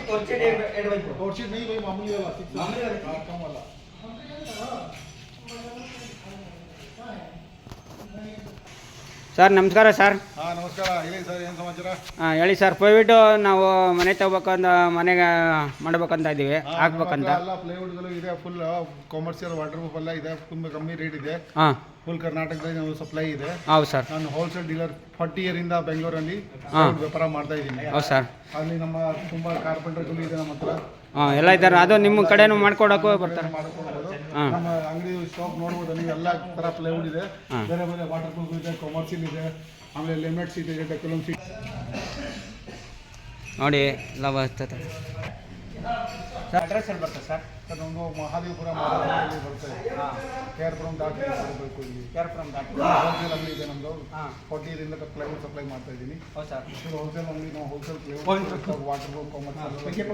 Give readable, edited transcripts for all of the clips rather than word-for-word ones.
टॉर्चशीट नहीं भाई, मामूली वाला कम वाला। ಸರ್ ನಮಸ್ಕಾರ ಸರ್. ಹಾಂ ನಮಸ್ಕಾರ, ಹೇಳಿ ಸರ್, ಏನು ಸಮಾಚಾರ? ಹಾಂ ಹೇಳಿ ಸರ್. ಕೋವಿಡ್ ನಾವು ಮನೆ ತಗೋಬೇಕಂತ ಮನೆಗೆ ಮಾಡ್ಬೇಕಂತ ಇದ್ದೀವಿ, ಹಾಕ್ಬೇಕಂತ. ಎಲ್ಲ ಪ್ಲೈವುಡ್ಗಳು ಇದೆ, ಫುಲ್ ಕಮರ್ಷಿಯಲ್ ವಾಟರ್ ಪ್ರೂಫ್ ಎಲ್ಲ ಇದೆ, ತುಂಬ ಕಮ್ಮಿ ರೇಟ್ ಇದೆ. ಹಾಂ ಫುಲ್ ಕರ್ನಾಟಕದಲ್ಲಿ ನಾವು ಸಪ್ಲೈ ಇದೆ. ಹೌದು ಸರ್. ನಾನು ಹೋಲ್ಸೇಲ್ ಡೀಲರ್ 40 ಇಯರಿಂದ ಬೆಂಗಳೂರಲ್ಲಿ ವ್ಯಾಪಾರ ಮಾಡ್ತಾ ಇದ್ದೀನಿ. ಹೌದು ಸರ್. ಅಲ್ಲಿ ನಮ್ಮ ತುಂಬ ಕಾರ್ಪೆಂಟರ್ಗಳು ಇದೆ ನಮ್ಮ ಹತ್ರ. ಹಾಂ ಎಲ್ಲ ಇದ್ದಾರೆ. ಅದು ನಿಮ್ಮ ಕಡೆನೂ ಮಾಡ್ಕೊಡೋಕ್ಕೂ ಬರ್ತಾರೆ. ಮಾಡ್ಕೊಳ್ಬೋದು. ಹಾಂ ನಮ್ಮ ಅಂಗಡಿ ಸ್ಟಾಕ್ ನೋಡ್ಬೋದು ನೀವು, ಎಲ್ಲ ಥರ ಪ್ಲೈವುಡ್ ಇದೆ, ಬೇರೆ ಬೇರೆ ವಾಟರ್ ಪ್ರೂಫ್ ಇದೆ, ಕಮರ್ಷಿಯಲ್ ಇದೆ, ಆಮೇಲೆ ಲಿಮಿಟ್ ಸೀಟ್ ಇದೆ, ಡೆಕೋಲಮ್ ಸೀಟ್ ನೋಡಿ ಎಲ್ಲ ಬರ್ತದೆ. ಸರ್ ಅಡ್ರೆಸ್ ಎಲ್ಲಿ ಬರ್ತದೆ ಸರ್? ಸರ್ ನಮ್ಮದು ಮಹಾದೇವಪುರ ಮಾರಾಟದಲ್ಲಿ ಬರ್ತದೆ. ಕೇರ್ಪುರಂ ದಾಟಿ ಬರಬೇಕು ಇಲ್ಲಿ. ಕೇರ್ಪುರಂ ದಾಟಿ ಹೋಲ್ಸೇಲ್ ಅಂಗಡಿ ಇದೆ ನಮ್ಮದು. ಹಾಂ 40 ಇಯರಿಂದ ಪ್ಲೈವುಡ್ ಸಪ್ಲೈ ಮಾಡ್ತಾ ಇದ್ದೀನಿ. ಹೌದು ಸರ್. ಹೋಲ್ಸೇಲ್ ಅಂಗಡಿ, ನಾವು wholesale plywood, water proof, commercial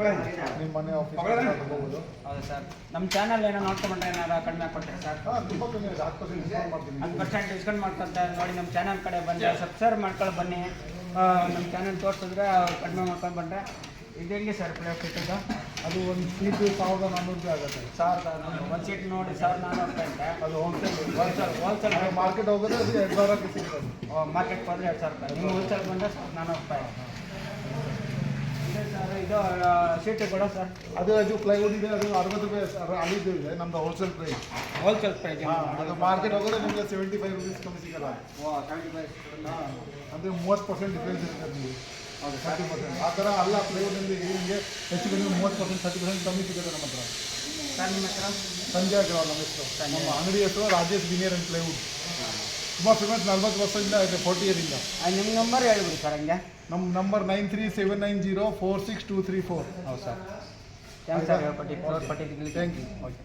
ನಿಮ್ಮ ಮನೆ ಆಫೀಸ್ ತಗೋಬೋದು. ಹೌದು ಸರ್. ನಮ್ಮ ಚಾನಲ್ ಏನೋ ನೋಡ್ಕೊಂಡ್ರೆ ಏನಾರು ಕಡಿಮೆ ಕೊಡ್ತೀರಾ ಸರ್? ಹಾಂ ತುಂಬ ಕಮ್ಮಿ ಇದೆ, 10% ಡಿಸ್ಕೌಂಟ್ ಮಾಡ್ತೀನಿ. 10% ಡಿಸ್ಕೌಂಟ್ ಮಾಡ್ಕೊಂತ ನೋಡಿ. ನಮ್ಮ ಚಾನಲ್ ಕಡೆ ಬನ್ನಿ, ಸಬ್ಸ್ಕ್ರೈಬ್ ಮಾಡ್ಕೊಂಡು ಬನ್ನಿ. ನಮ್ಮ ಚಾನಲ್ ತೋರಿಸಿದ್ರೆ ಕಡಿಮೆ ಮಾಡ್ಕೊಂಡು ಬಂದರೆ. ಇದು ಹೆಂಗೆ ಸರ್ ಪ್ಲೇಟ್ ಸೀಟಿದ್ದು? ಅದು ಒಂದು ಸೀಟು 1400 ರೂಪಾಯಿ ಆಗುತ್ತೆ. 1400. ಒಂದು ಸೀಟ್ ನೋಡಿ 1400 ರೂಪಾಯಿ ಅಂತೆ. ಅದು ಹೋಲ್ಸೇಲ್. ಹೋಲ್ಸೇಲ್ ಮಾರ್ಕೆಟ್ ಹೋಗೋದ್ರೆ ಅದು 2000ಕ್ಕೆ ಸಿಗ್ತದೆ. ಮಾರ್ಕೆಟ್ ಬಂದರೆ 2000 ರೂಪಾಯಿ. ನಿಮ್ಮ ಹೋಲ್ಸೇಲ್ ಬಂದರೆ 400 ರೂಪಾಯಿ ಇದೆ ಸರ್. ಇದು ಸೀಟು ಕೂಡ ಸರ್ ಅದು ಪ್ಲೈವುಡ್ ಇದೆ, ಅದು 60 ರೂಪಾಯಿ ಅಲ್ಲಿದ್ದು ಇದೆ ನಮ್ಮದು ಹೋಲ್ಸೇಲ್ ಪ್ರೈಸ್. Wholesale price. ಅದು ಮಾರ್ಕೆಟ್ ಹೋಗೋದ್ರೆ ನಿಮಗೆ 75 ರೂಪೀಸ್ ಕಮ್ಮಿ ಸಿಗಲ್ಲ. 75. ಹಾಂ, ಅಂದರೆ 30% ಡಿಫ್ರೆನ್ಸ್ ಇರುತ್ತೆ ನಿಮಗೆ. ಹೌದು, 30%. ಆ ಥರ ಅಲ್ಲ, ಪ್ಲೈವುಡ್ನಲ್ಲಿ ನಿಮಗೆ ಹೆಚ್ಚು ಕಮ್ಮಿ 30%, 30% ಕಮ್ಮಿ ಸಿಗುತ್ತೆ ನಮ್ಮ ಹತ್ರ. ಸರ್ ನಿಮ್ಮ ಹತ್ರ ಸಂಜಯ್ ಅಗ್ರವಾಲ್ ನಮ್ಮ ಹೆಸರು. ನಮ್ಮ ಅಂಗಡಿ ಹೆಸರು ರಾಜೇಶ್ ವಿನಿಯರ್ ಆ್ಯಂಡ್ ಪ್ಲೈವುಡ್. ತುಂಬ ಫೇಮಸ್, 40 ವರ್ಷದಿಂದ ಇದೆ, 40 ಇಯರಿಂದ. ನಿಮ್ಮ ನಂಬರ್ ಹೇಳ್ಬಿಡಿ ಸರ್. ಹಂಗೆ ನಮ್ಮ ನಂಬರ್ 9379046234. ಹೌದು ಸರ್. ಥ್ಯಾಂಕ್ಸ್ ಸರ್ ಹೇಳ್ಕೊಟ್ಟಿದ್ದು. Thank you. ಓಕೆ.